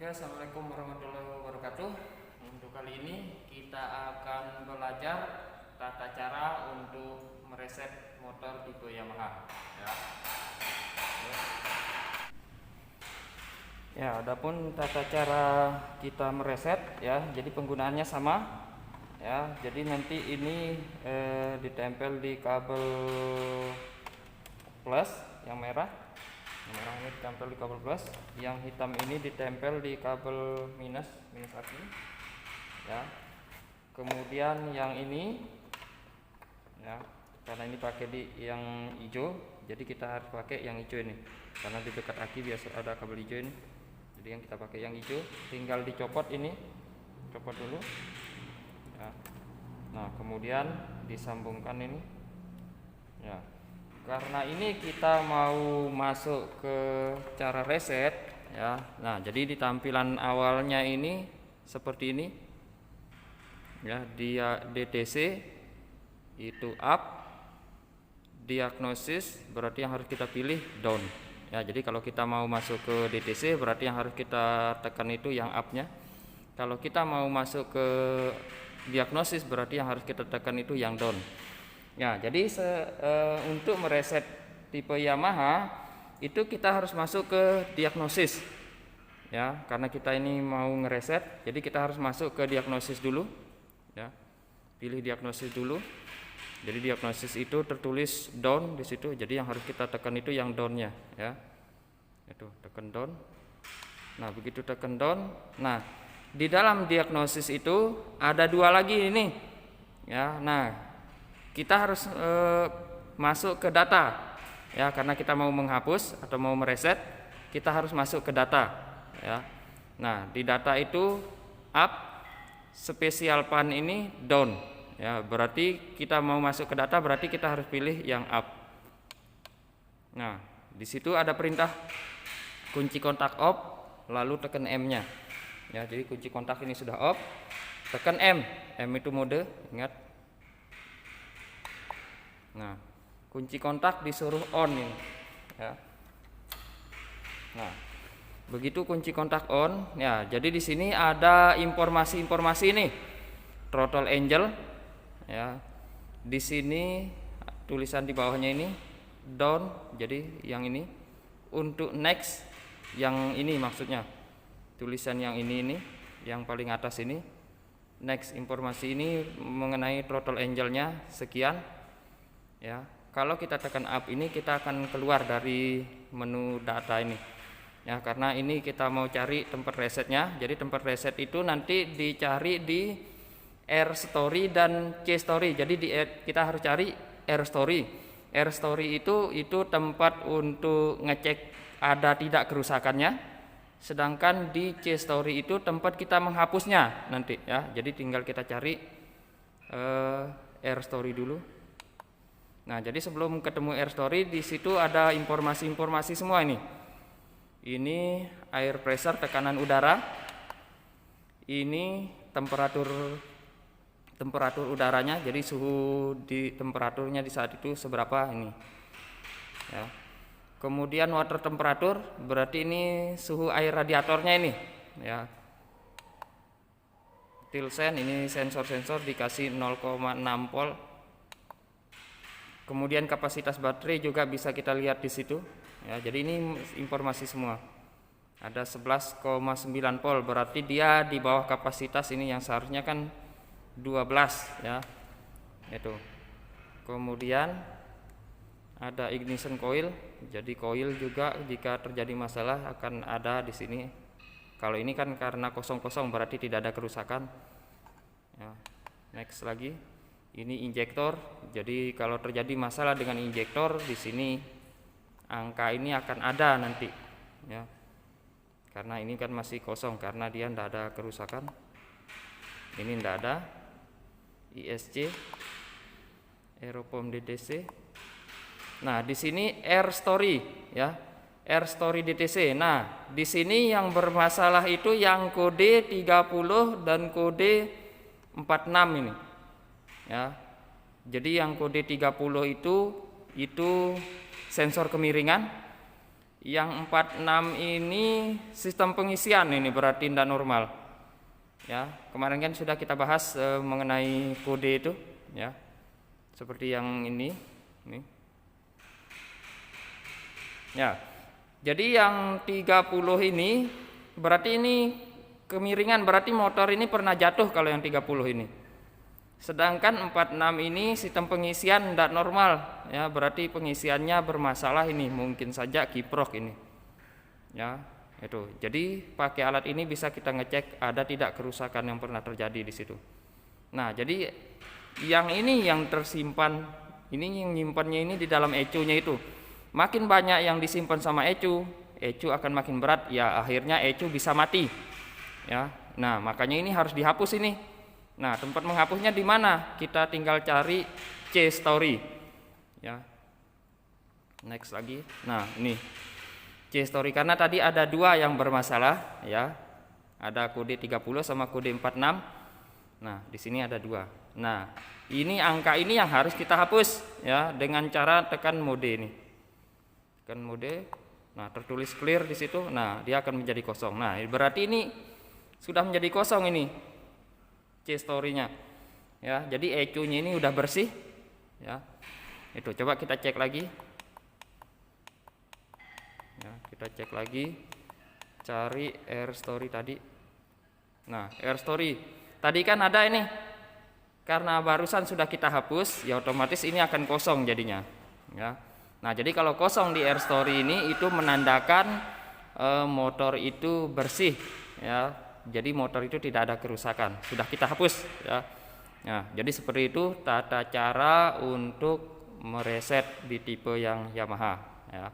Oke, assalamualaikum warahmatullahi wabarakatuh. Untuk kali ini kita akan belajar tata cara untuk mereset motor tipe Yamaha. Adapun tata cara kita mereset ya, jadi penggunaannya sama ya. Jadi nanti ini ditempel di kabel plus yang merah. Yang merah ini ditempel di kabel plus, yang hitam ini ditempel di kabel minus aki ya. Kemudian yang ini ya, karena ini pakai di yang hijau, jadi kita harus pakai yang hijau ini karena di dekat aki biasa ada kabel hijau ini. Jadi yang kita pakai yang hijau, tinggal dicopot ini, copot dulu ya. Nah kemudian disambungkan ini ya. Karena ini kita mau masuk ke cara reset ya. Nah, jadi di tampilan awalnya ini seperti ini. Ya, dia DTC itu up, diagnosis berarti yang harus kita pilih down. Ya, jadi kalau kita mau masuk ke DTC berarti yang harus kita tekan itu yang up-nya. Kalau kita mau masuk ke diagnosis berarti yang harus kita tekan itu yang down. Ya, jadi untuk mereset tipe Yamaha itu kita harus masuk ke diagnosis. Ya, karena kita ini mau ngereset, jadi kita harus masuk ke diagnosis dulu. Ya, pilih diagnosis dulu. Jadi diagnosis itu tertulis down di situ. Jadi yang harus kita tekan itu yang downnya. Ya, itu tekan down. Nah, begitu tekan down. Nah, di dalam diagnosis itu ada dua lagi ini. Ya, nah. Kita harus masuk ke data ya, karena kita mau menghapus atau mau mereset kita harus masuk ke data ya. Nah di data itu up, spesial pan ini down ya, berarti kita mau masuk ke data berarti kita harus pilih yang up. Nah di situ ada perintah kunci kontak off lalu tekan M nya ya. Jadi kunci kontak ini sudah off, tekan M itu mode, ingat. Nah, kunci kontak disuruh on ini ya. Nah, begitu kunci kontak on ya, jadi di sini ada informasi-informasi ini. Throttle angel ya. Di sini tulisan di bawahnya ini down, jadi yang ini. Untuk next yang ini maksudnya. Tulisan yang ini yang paling atas ini. Next, informasi ini mengenai throttle angelnya sekian. Ya, kalau kita tekan up ini kita akan keluar dari menu data ini. Ya, karena ini kita mau cari tempat resetnya. Jadi tempat reset itu nanti dicari di R story dan C story. Jadi kita harus cari R story. R story itu tempat untuk ngecek ada tidak kerusakannya. Sedangkan di C story itu tempat kita menghapusnya nanti ya. Jadi tinggal kita cari R story dulu. Nah, jadi sebelum ketemu air story di situ ada informasi-informasi semua ini. Ini air pressure, tekanan udara. Ini temperatur udaranya. Jadi suhu di temperaturnya di saat itu seberapa ini. Ya. Kemudian water temperature berarti ini suhu air radiatornya ini, ya. Tilsen ini sensor-sensor dikasih 0,6 volt. Kemudian kapasitas baterai juga bisa kita lihat di situ. Ya, jadi ini informasi semua. Ada 11,9 volt, berarti dia di bawah kapasitas ini yang seharusnya kan 12 ya. Itu. Kemudian ada ignition coil. Jadi coil juga jika terjadi masalah akan ada di sini. Kalau ini kan karena kosong-kosong berarti tidak ada kerusakan. Ya. Next lagi. Ini injektor. Jadi kalau terjadi masalah dengan injektor di sini angka ini akan ada nanti ya. Karena ini kan masih kosong karena dia tidak ada kerusakan. Ini tidak ada. ISC Aeropom DTC. Nah, di sini R story ya. R story DTC. Nah, di sini yang bermasalah itu yang kode 30 dan kode 46 ini. Ya. Jadi yang kode 30 itu sensor kemiringan. Yang 46 ini sistem pengisian, ini berarti tidak normal. Ya, kemarin kan sudah kita bahas mengenai kode itu, ya. Seperti yang ini. Ya. Jadi yang 30 ini berarti ini kemiringan, berarti motor ini pernah jatuh kalau yang 30 ini. Sedangkan 46 ini sistem pengisian tidak normal, ya, berarti pengisiannya bermasalah ini, mungkin saja kiprok ini. Ya, itu. Jadi pakai alat ini bisa kita ngecek ada tidak kerusakan yang pernah terjadi di situ. Nah, jadi yang ini yang tersimpan, ini yang nyimpannya ini di dalam ECU-nya itu. Makin banyak yang disimpan sama ECU akan makin berat, ya akhirnya ECU bisa mati. Ya. Nah, makanya ini harus dihapus ini. Nah, tempat menghapusnya di mana? Kita tinggal cari C story. Ya. Next lagi. Nah, ini C story, karena tadi ada dua yang bermasalah, ya. Ada kode 30 sama kode 46. Nah, di sini ada dua. Nah, ini angka ini yang harus kita hapus, ya, dengan cara tekan mode ini. Tekan mode. Nah, tertulis clear di situ. Nah, dia akan menjadi kosong. Nah, berarti ini sudah menjadi kosong ini C story-nya. Ya, jadi ECU-nya ini udah bersih, ya. Itu coba kita cek lagi. Ya, kita cek lagi. Cari R story tadi. Nah, R story. Tadi kan ada ini. Karena barusan sudah kita hapus, ya otomatis ini akan kosong jadinya, ya. Nah, jadi kalau kosong di R story ini itu menandakan motor itu bersih, ya. Jadi motor itu tidak ada kerusakan, sudah kita hapus, ya. Nah, jadi seperti itu tata cara untuk mereset di tipe yang Yamaha, ya.